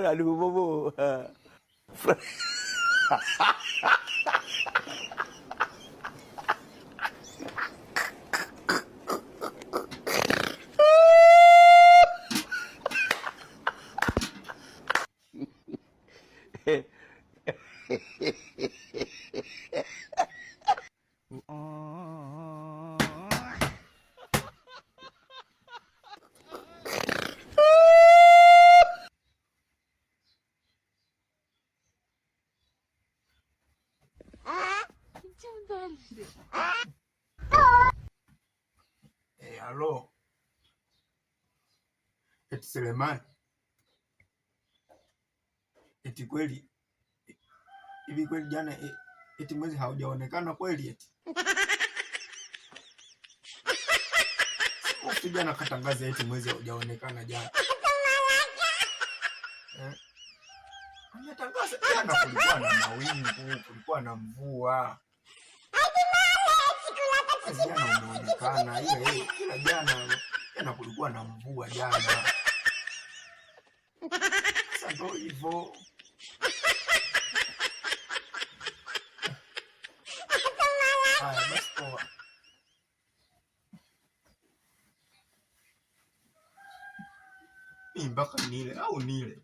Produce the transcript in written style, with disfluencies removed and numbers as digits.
Aduh bobo. Halo, eti Selemani, eti kweli hivi kweli jana eti mwezi haujaonekana kweli? Eti mtu jana katangaza eti mwezi haujaonekana jana. Ametangaza jana, kulikuwa na mawingu, kulikuwa na mvua. Jana umeonekana ila jana kulikuwa na mvua jana. Sasa ndio hivyo. Haya basi poa. Mpaka nile au nile